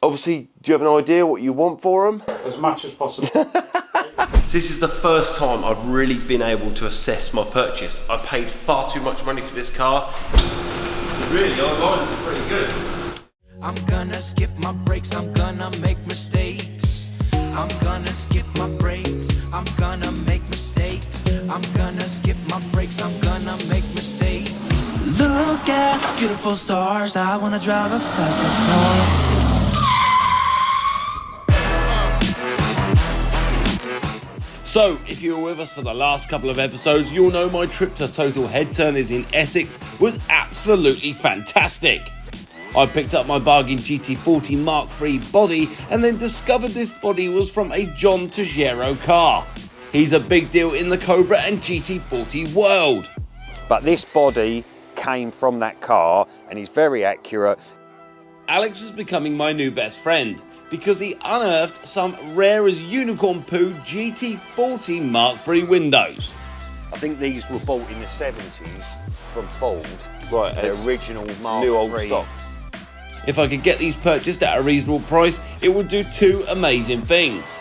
Obviously, do you have an idea what you want for them? As much as possible. This is the first time I've really been able to assess my purchase. I paid far too much money for this car. Really, our lines are pretty good. I'm gonna skip my breaks, I'm gonna make mistakes. I'm gonna skip my breaks, I'm gonna make mistakes. I'm gonna skip my breaks, I'm gonna make mistakes. Look at the beautiful stars, I wanna drive a faster car. So, if you were with us for the last couple of episodes, you'll know my trip to Total Headturners in Essex was absolutely fantastic. I picked up my bargain GT40 Mark III body and then discovered this body was from a John Tajero car. He's a big deal in the Cobra and GT40 world. But this body came from that car and he's very accurate. Alex was becoming my new best friend because he unearthed some rare as unicorn poo GT40 Mark III windows. I think these were bought in the 70s from Ford. Right, the original Mark new old III. stock. If I could get these purchased at a reasonable price, it would do two amazing things.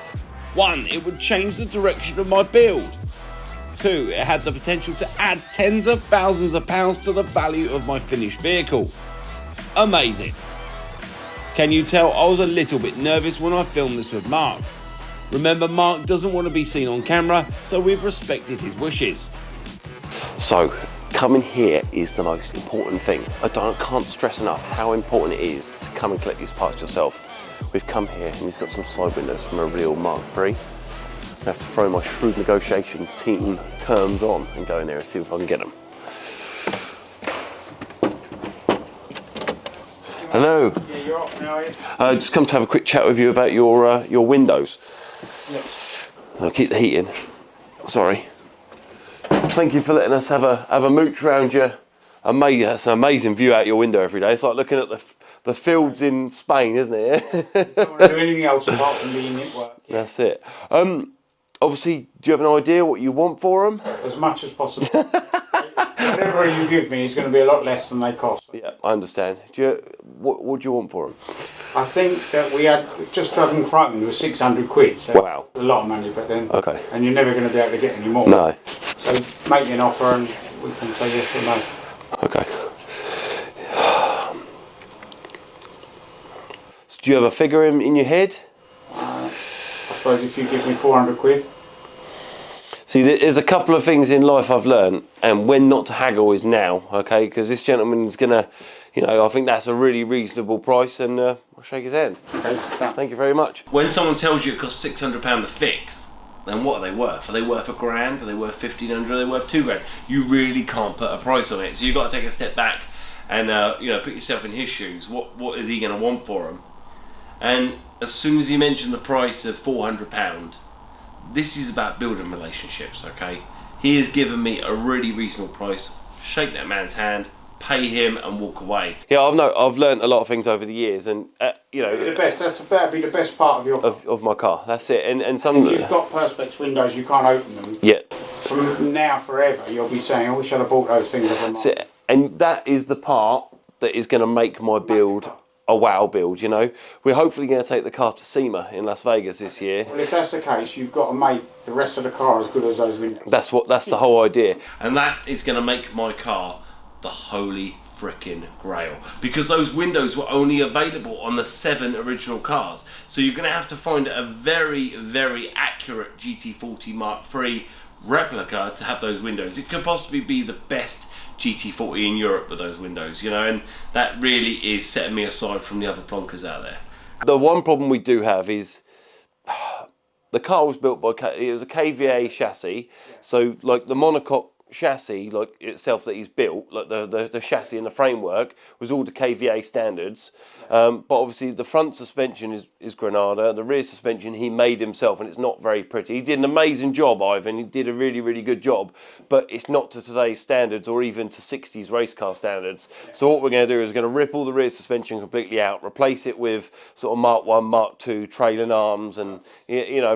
One, it would change the direction of my build. Two, it had the potential to add tens of thousands of pounds to the value of my finished vehicle. Amazing. Can you tell I was a little bit nervous when I filmed this with Mark? Remember, Mark doesn't want to be seen on camera, so we've respected his wishes. So, coming here is the most important thing. I can't stress enough how important it is to come and collect these parts yourself. We've come here and he's got some side windows from a real Mark III. I have to throw my shrewd negotiation team terms on and go in there and see if I can get them. Hello. Yeah, you're off now, are you? Just come to have a quick chat with you about your windows. Yes. I'll keep the heat in. Sorry. Thank you for letting us have a mooch around you. That's an amazing view out your window every day. It's like looking at the fields in Spain, isn't it? Don't want to do anything else apart from being at work. Yeah. That's it. Obviously, do you have an idea what you want for them? As much as possible. Whatever you give me is going to be a lot less than they cost. Yeah, I understand. What do you want for them? I think that we had, just having chrome was 600 quid. So Wow. a lot of money, but then. Okay. And you're never going to be able to get any more. No. So make me an offer and we can say yes or no. Okay. So do you have a figure in your head? I suppose if you give me 400 quid. See, there's a couple of things in life I've learned, and when not to haggle is now, okay? Because this gentleman's gonna, I think that's a really reasonable price, and I'll shake his hand. Okay, done. Thank you very much. When someone tells you it costs £600 to fix, then what are they worth? Are they worth £1,000? Are they worth 1,500? Are they worth £2,000? You really can't put a price on it. So you've got to take a step back and put yourself in his shoes. What is he going to want for them? And as soon as he mentioned the price of £400, this is about building relationships, okay? He has given me a really reasonable price. Shake that man's hand, pay him, and walk away. Yeah, I've learned a lot of things over the years, and The best. That's about to be the best part of your. of my car. That's it. And some. If you've got perspex windows, you can't open them. Yeah. From now forever, you'll be saying, "I wish I'd have bought those things off That's it. And that is the part that is going to make my build a wow build. We're hopefully going to take the car to SEMA in Las Vegas this year. Well, if that's the case, you've got to make the rest of the car as good as those windows. That's the whole idea. And that is going to make my car the holy frickin' grail, because those windows were only available on the 7 original cars. So you're going to have to find a very, very accurate GT40 Mark III replica to have those windows. It could possibly be the best GT40 in Europe with those windows, and that really is setting me aside from the other plonkers out there. The one problem we do have is the car was built by, it was a KVA chassis, so like the monocoque chassis like itself that he's built, like the chassis and the framework was all to KVA standards, but obviously the front suspension is Granada, the rear suspension he made himself, and it's not very pretty. He did an amazing job, Ivan, he did a really, really good job, but it's not to today's standards or even to 60s race car standards. So what we're going to do is we're going to rip all the rear suspension completely out, replace it with sort of Mark 1, Mark 2 trailing arms and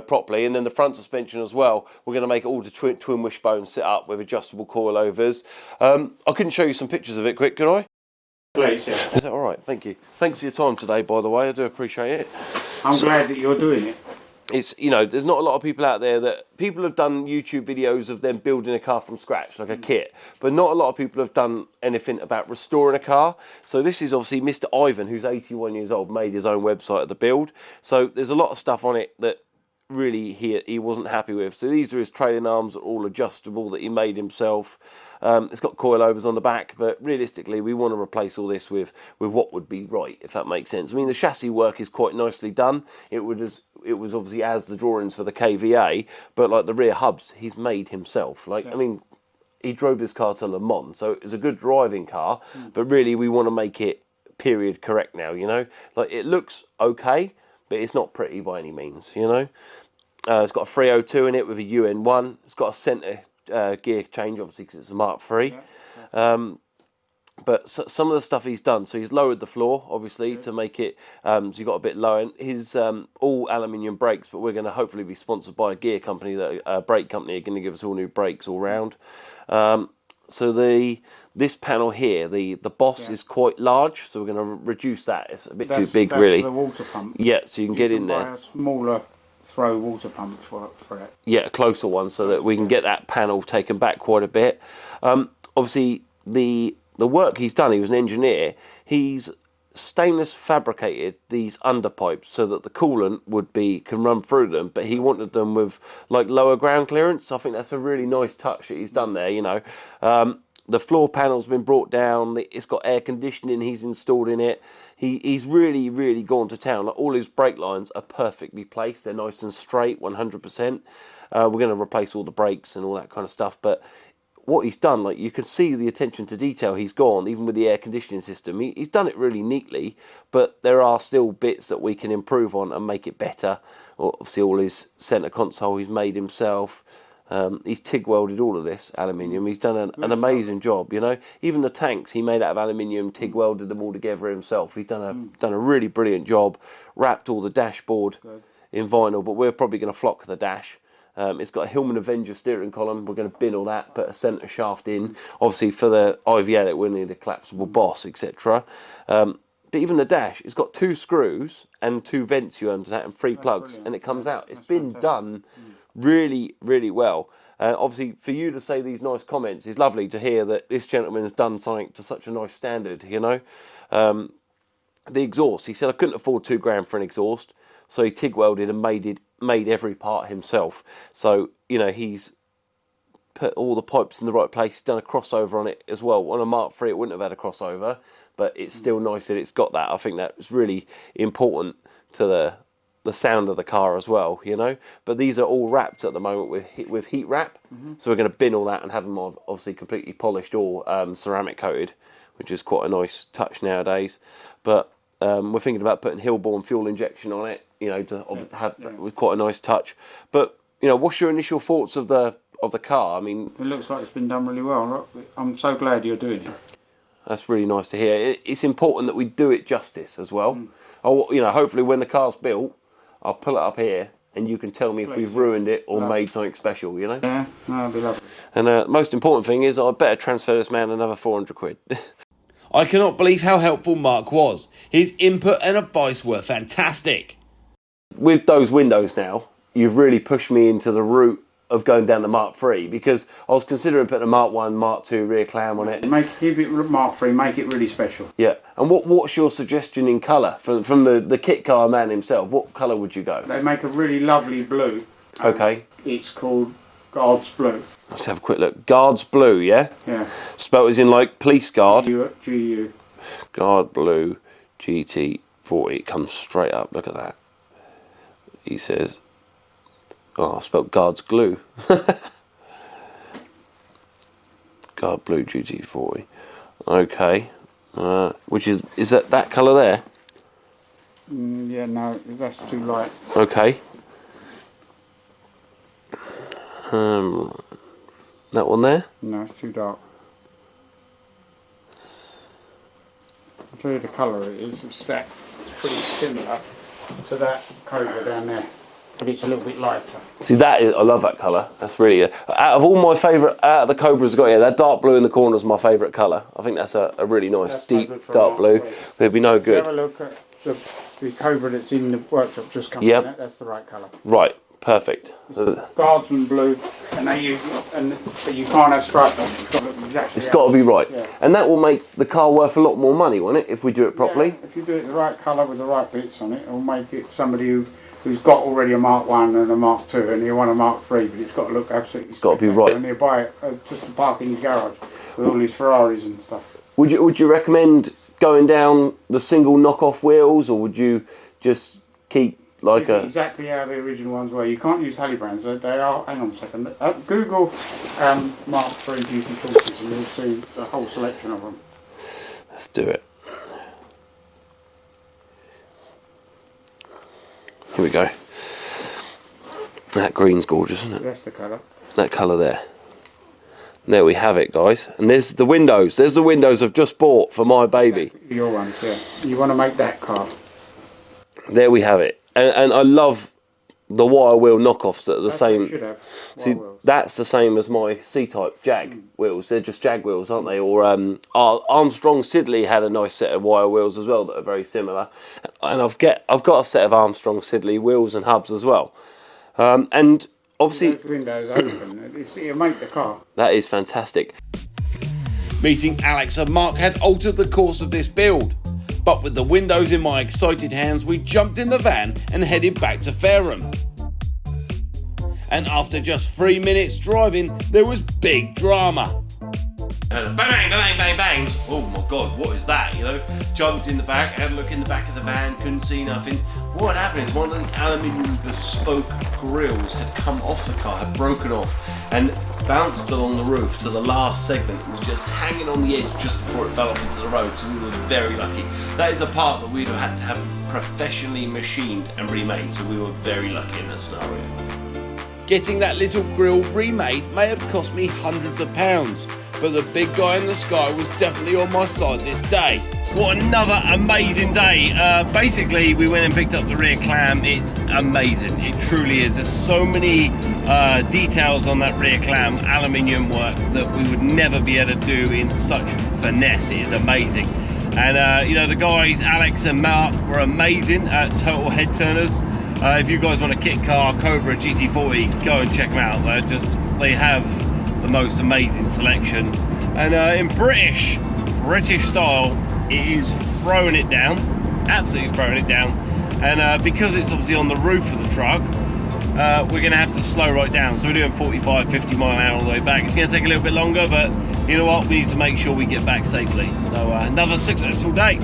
properly, and then the front suspension as well, we're going to make it all to twin wishbone sit up with adjustable coilovers. I couldn't show you some pictures of it quick, could I? Please, yeah. Is that all right? Thank you. Thanks for your time today, by the way. I do appreciate it. I'm glad that you're doing it. It's, you know, there's not a lot of people out there that people have done YouTube videos of them building a car from scratch, like a kit, but not a lot of people have done anything about restoring a car. So this is obviously Mr. Ivan, who's 81 years old, made his own website of the build. So there's a lot of stuff on it that really he wasn't happy with. So these are his trailing arms, all adjustable, that he made himself. It's got coilovers on the back, but realistically we want to replace all this with what would be right, if that makes sense. I mean, the chassis work is quite nicely done. It was obviously as the drawings for the KVA, but like the rear hubs he's made himself. Like, I mean, he drove this car to Le Mans, so it's a good driving car, but really we want to make it period correct now, you know. Like, it looks okay, but it's not pretty by any means, you know. It's got a 302 in it with a UN1. It's got a centre gear change, obviously, because it's a Mark III. But some of the stuff he's done, so he's lowered the floor, obviously, to make it, so you got a bit lower. His all aluminium brakes, but we're going to hopefully be sponsored by a gear company, a brake company, are going to give us all new brakes all round. So this panel here, the boss is quite large, so we're going to reduce that. It's a bit too big, really. That's the water pump. Yeah, so you can get in there. Buy a smaller throw water pump for it. Yeah, a closer one, so that we can get that panel taken back quite a bit. Obviously, the work he's done, he was an engineer, he's stainless fabricated these underpipes so that the coolant can run through them, but he wanted them with like lower ground clearance. I think that's a really nice touch that he's done there, you know. The floor panel's been brought down, it's got air conditioning he's installed in it. He's really, really gone to town. Like, all his brake lines are perfectly placed, they're nice and straight, 100%. We're going to replace all the brakes and all that kind of stuff, but what he's done, like, you can see the attention to detail he's gone, even with the air conditioning system. He's done it really neatly, but there are still bits that we can improve on and make it better. Obviously, all his centre console he's made himself. He's TIG welded all of this aluminium. He's done an amazing job, you know. Even the tanks he made out of aluminium, TIG welded them all together himself. He's done a really brilliant job. Wrapped all the dashboard in vinyl, but we're probably going to flock the dash. It's got a Hillman Avenger steering column. We're going to bin all that, put a centre shaft in. Obviously, for the IVL, we'll need a collapsible boss, etc. But even the dash, it's got 2 screws and 2 vents you under that and 3 plugs, brilliant. and it comes out. It's been done really, really well. Obviously, for you to say these nice comments is lovely to hear that this gentleman has done something to such a nice standard, you know. The exhaust, he said I couldn't afford £2 for an exhaust, so he TIG welded and made every part himself. So, you know, he's put all the pipes in the right place, done a crossover on it as well. On a Mark III it wouldn't have had a crossover, but it's still nice that it's got that. I think that was really important to the sound of the car as well, you know. But these are all wrapped at the moment with heat wrap, so we're going to bin all that and have them obviously completely polished or ceramic coated, which is quite a nice touch nowadays. But we're thinking about putting Hillborn fuel injection on it, you know, to have with quite a nice touch. But, you know, what's your initial thoughts of the car? I mean, It looks like it's been done really well. Look, I'm so glad you're doing it. that's really nice to hear. It's important that we do it justice as well. You know, hopefully when the car's built, I'll pull it up here and you can tell me if we've ruined it or made something special, you know? Yeah, that'd be lovely. And the most important thing is I better transfer this man another 400 quid. I cannot believe how helpful Mark was. His input and advice were fantastic. With those windows now, you've really pushed me into the route of going down the Mark III, because I was considering putting a Mark 1, Mark 2 rear clam on it. Keep it Mark III, make it really special. Yeah, and what's your suggestion in colour? From the kit car man himself, what colour would you go? They make a really lovely blue. Okay. It's called Guards Blue. Let's have a quick look. Guards Blue, yeah? Yeah. Spelled as in like police guard. GU. Guard Blue GT40. It comes straight up, look at that. He says, oh, I spelled Guards Glue. Guard Blue GT40. Okay. Which is that colour there? Yeah, no, that's too light. Okay. That one there? No, it's too dark. I'll tell you the colour it is. It's pretty similar to that cobra down there. but it's a little bit lighter. See, I love that colour. That's really good. Out of all my favourite, out of the Cobras I've got here, that dark blue in the corner is my favourite colour. I think that's a really nice, That's no deep, good for a dark Mark blue. III. It'd be no Have good. a look at the Cobra that's in the workshop just coming Yep. in. That's the right colour. Right, perfect. Guardsman blue, and but you can't have stripes on it. It's got to look exactly. It's got to be right. Yeah. And that will make the car worth a lot more money, won't it, if we do it properly? Yeah, if you do it the right colour with the right bits on it, it'll make it somebody who's got already a Mark 1 and a Mark 2 and you want a Mark 3, but it's got to look absolutely. It's got to be right. And he'll buy it just to park in his garage with all his Ferraris and stuff. Would you recommend going down the single knockoff wheels, or would you just keep like a... Exactly how the original ones were. You can't use Hallibrands. They are. Hang on a second. Google Mark 3 GT40s and you'll see a whole selection of them. Let's do it. Here we go. That green's gorgeous, isn't it? That's the colour. That colour there. There we have it, guys. And there's the windows. There's the windows I've just bought for my baby. Exactly. Your ones, yeah. You want to make that car. There we have it. And I love the wire wheel knockoffs that are the That's what you same. should have. See, Wire wheels. that's the same as my C-type Jag wheels. They're just Jag wheels, aren't they? Or Armstrong Siddeley had a nice set of wire wheels as well that are very similar. And I've got a set of Armstrong Siddeley wheels and hubs as well. And obviously, Those windows open. It'll make the car. that is fantastic. Meeting Alex and Mark had altered the course of this build, but with the windows in my excited hands, we jumped in the van and headed back to Fareham. And after just 3 minutes driving, there was big drama. And bang, bang, bang, bang. Oh my God, what is that? You know, jumped in the back, had a look in the back of the van, couldn't see nothing. What happened is one of the aluminium bespoke grills had come off the car, had broken off, and bounced along the roof to the last segment. It was just hanging on the edge just before it fell off into the road. So we were very lucky. That is a part that we'd have had to have professionally machined and remade. So we were very lucky in that scenario. Getting that little grill remade may have cost me hundreds of pounds, but the big guy in the sky was definitely on my side this day. What another amazing day. Basically, we went and picked up the rear clam. It's amazing. It truly is. There's so many details on that rear clam, aluminium work, that we would never be able to do in such finesse. It is amazing. And, you know, the guys, Alex and Mark, were amazing at Total Headturners. If you guys want a kit car, Cobra GT40, go and check them out. They have the most amazing selection. And in British style, it is throwing it down, absolutely throwing it down. And because it's obviously on the roof of the truck, we're going to have to slow right down. So we're doing 45, 50 mile an hour all the way back. It's going to take a little bit longer, but you know what? We need to make sure we get back safely. So another successful day.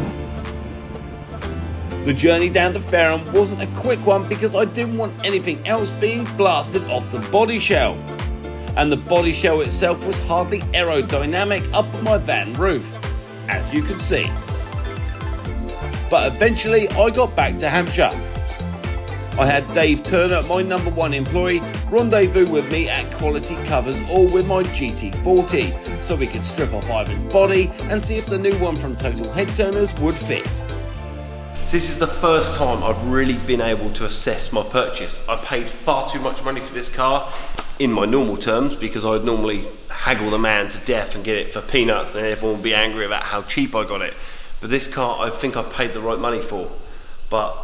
The journey down to Fareham wasn't a quick one because I didn't want anything else being blasted off the body shell. And the body shell itself was hardly aerodynamic up on my van roof, as you can see. But eventually I got back to Hampshire. I had Dave Turner, my #1 employee, rendezvous with me at Quality Covers, all with my GT40, so we could strip off Ivan's body and see if the new one from Total Headturners would fit. This is the first time I've really been able to assess my purchase. I paid far too much money for this car in my normal terms, because I'd normally haggle the man to death and get it for peanuts and everyone would be angry about how cheap I got it. But this car, I think I paid the right money for, but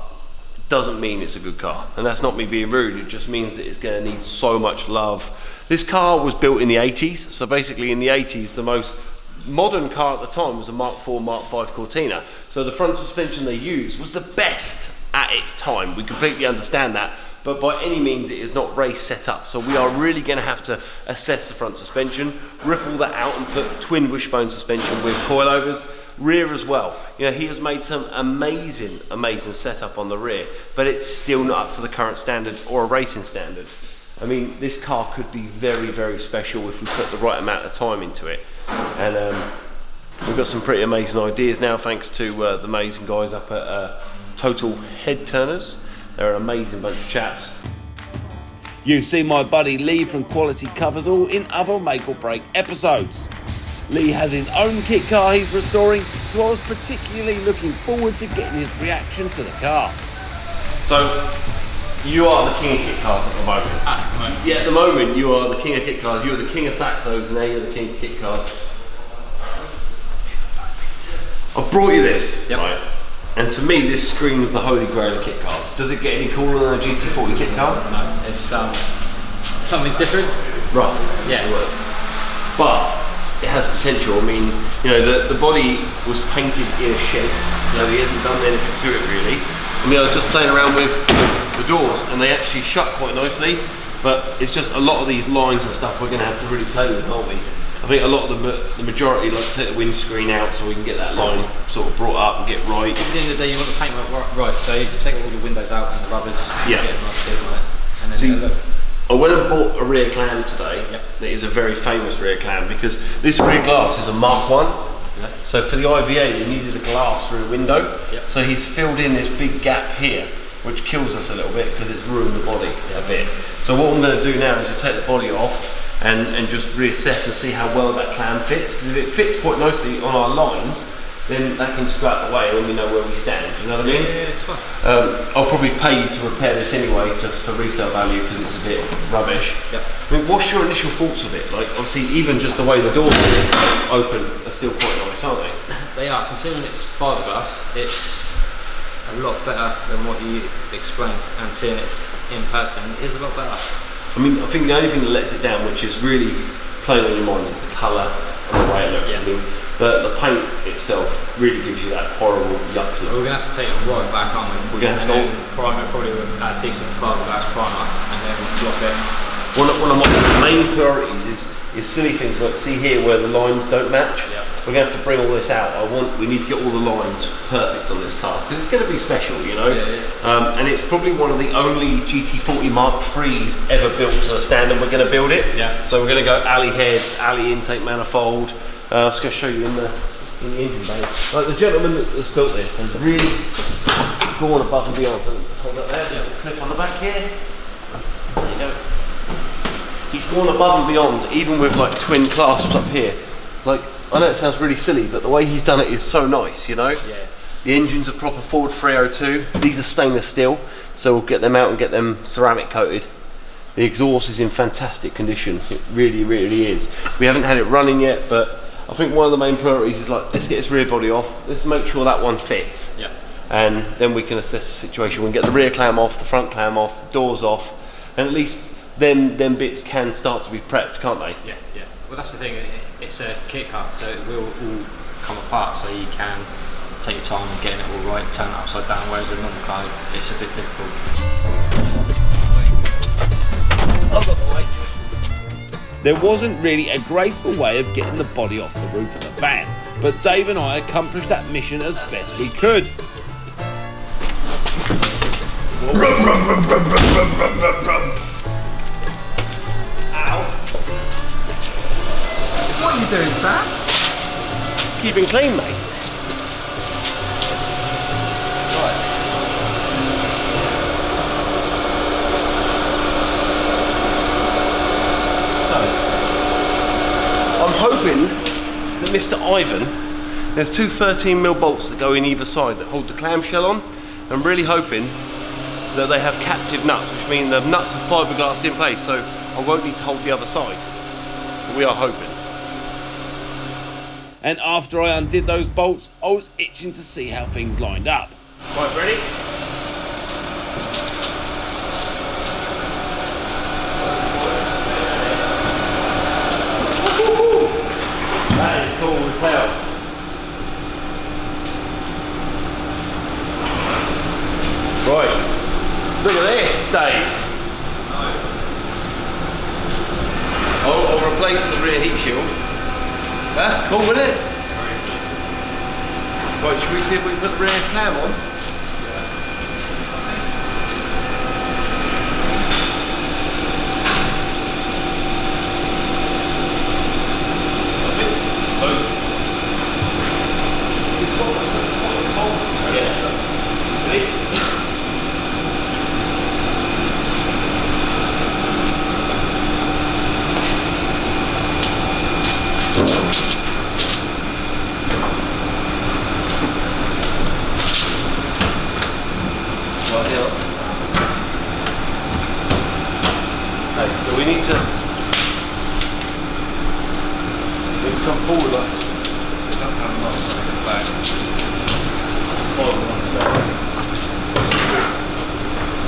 it doesn't mean it's a good car. And that's not me being rude, it just means that it's going to need so much love. This car was built in the 80s, so basically in the 80s the most modern car at the time was a Mark IV, Mark V Cortina. So the front suspension they used was the best at its time. We completely understand that, but by any means it is not race set up. So we are really going to have to assess the front suspension, rip all that out and put twin wishbone suspension with coilovers. Rear as well. You know, he has made some amazing setup on the rear, but it's still not up to the current standards or a racing standard. I mean, this car could be very, very special if we put the right amount of time into it. And we've got some pretty amazing ideas now, thanks to the amazing guys up at Total Headturners. They're an amazing bunch of chaps. You've seen my buddy Lee from Quality Covers all in other Make or Break episodes. Lee has his own kit car he's restoring, so I was particularly looking forward to getting his reaction to the car. So You are the king of kit cars at the moment. Yeah, at the moment you are the king of kit cars. You are the king of Saxos, and now you're the king of kit cars. I brought you this, right? And to me, this screams the holy grail of kit cars. Does it get any cooler than a GT40 kit car? No, it's something different. Rough. Yeah. But it has potential. I mean, you know, the body was painted in a shed, so he hasn't done anything to it really. I mean, I was just playing around with the doors, and they actually shut quite nicely. But it's just a lot of these lines and stuff we're going to have to really play with, aren't we? I think a lot of the majority like to take the windscreen out so we can get that line sort of brought up and get right. At the end of the day, you want the paintwork right, so you can take all the windows out and the rubbers, yeah, get a nice seal on it, and then see, look. I went and bought a rear clam today. That is a very famous rear clam because this rear glass is a Mark 1. So for the IVA, you needed a glass rear window. So he's filled in this big gap here, which kills us a little bit because it's ruined the body a bit. So what I'm going to do now is just take the body off and just reassess and see how well that clam fits. Because if it fits quite nicely on our lines, then that can just go out the way and then we know where we stand. You know what I mean? Yeah, it's fine. I'll probably pay you to repair this anyway, just for resale value because it's a bit rubbish. I mean, what's your initial thoughts of it? Like, obviously, even just the way the doors open are still quite nice, aren't they? They are. Considering it's fiberglass, it's a lot better than what you explained, and seeing it in person is a lot better. I mean, I think the only thing that lets it down, which is really playing on your mind, is the colour and the way it looks. I mean, the paint itself really gives you that horrible yuck look. We're going to have to take it right back, aren't we? We're going to have to go primer, probably with a decent fiberglass primer, and then block it. One of my main priorities is silly things like, see here where the lines don't match? We're going to have to bring all this out. We need to get all the lines perfect on this car because it's going to be special, you know. And it's probably one of the only GT40 Mark IIIs ever built to the standard we're going to build it. So we're going to go alley heads, alley intake manifold. I was going to show you in the engine bay. Like the gentleman that's built this has really gone above and beyond. Hold up there, clip on the back here. There you go. He's gone above and beyond, even with like twin clasps up here. Like, I know it sounds really silly, but the way he's done it is so nice, you know? The engine's a proper Ford 302. These are stainless steel, so we'll get them out and get them ceramic coated. The exhaust is in fantastic condition. It really, really is. We haven't had it running yet, but I think one of the main priorities is like, let's get this rear body off. Let's make sure that one fits. And then we can assess the situation. We can get the rear clam off, the front clam off, the doors off, and at least them bits can start to be prepped, can't they? Well, that's the thing. It's a kit car, so it will all come apart. So you can take your time and getting it all right, turn it upside down. Whereas a normal car, it's a bit difficult. There wasn't really a graceful way of getting the body off the roof of the van, but Dave and I accomplished that mission as best we could. What are you doing, Sam? Keeping clean, mate. I'm hoping that Mr. Ivan, there's two 13mm bolts that go in either side that hold the clamshell on. I'm really hoping that they have captive nuts, which mean the nuts are fiberglassed in place, so I won't need to hold the other side. But we are hoping. And after I undid those bolts, I was itching to see how things lined up. Right, ready? That is cool as hell. Right, look at this, Dave. I'll replace the rear heat shield. That's cool, isn't it? Right, should we see if we can put the rear clam on? Okay, so we need to come forward like That's how nice I get back.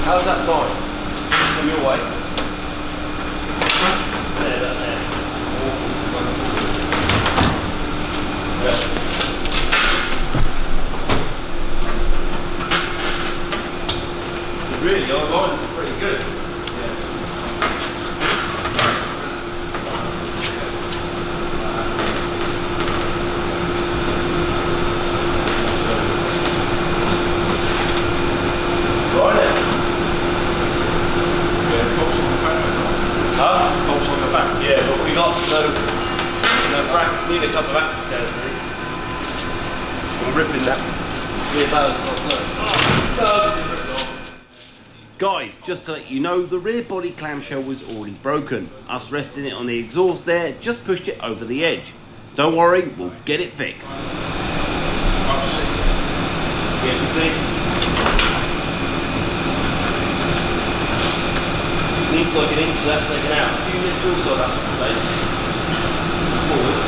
how's that going? Come your way. There, that there. Yeah. Really, our lines are pretty good. Yeah, but we got no bracket, need a couple of axles down through. I'm ripping that. See if that was Guys, just to let you know, the rear body clamshell was already broken. Us resting it on the exhaust there just pushed it over the edge. Don't worry, we'll get it fixed. Yeah, you see? Needs like an inch of that taken out. A few minutes also that place. Forward.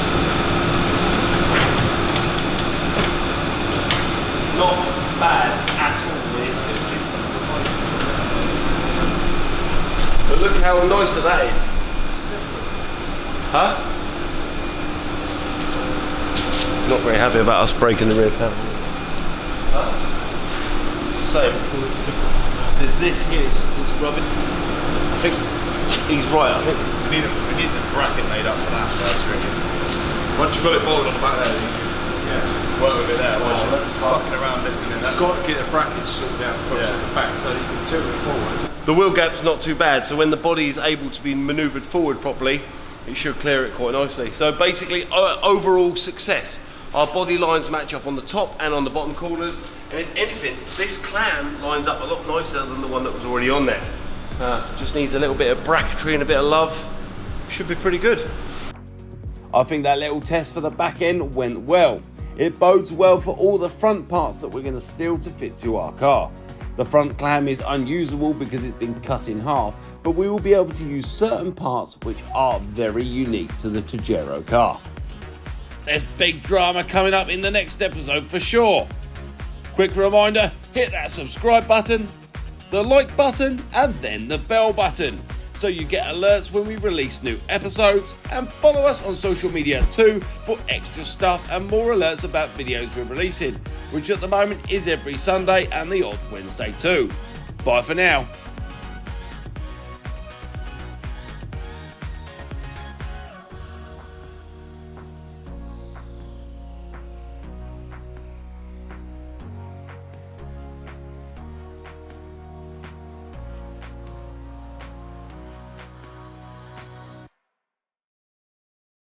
It's not bad at all. But look how nice that is. Huh? Not very happy about us breaking the rear panel. Huh? It's the same. There's this here, it's rubbing. I think he's right, I think. We need the bracket made up for that first, really. Once you've got it bolted on the back there, you can work with it there. Otherwise you're fucking around lifting it. You've got to get the bracket sorted out first at the back so that you can tilt it forward. The wheel gap's not too bad, so when the body is able to be manoeuvred forward properly, it should clear it quite nicely. So basically, overall success. Our body lines match up on the top and on the bottom corners, and if anything, this clam lines up a lot nicer than the one that was already on there. Just needs a little bit of bracketry and a bit of love. Should be pretty good. I think that little test for the back end went well. It bodes well for all the front parts that we're going to steal to fit to our car. The front clam is unusable because it's been cut in half, but we will be able to use certain parts which are very unique to the Togero car. There's big drama coming up in the next episode for sure. Quick reminder, hit that subscribe button, the like button, and then the bell button, so you get alerts when we release new episodes, and follow us on social media too for extra stuff and more alerts about videos we're releasing, which at the moment is every Sunday and the odd Wednesday too. Bye for now.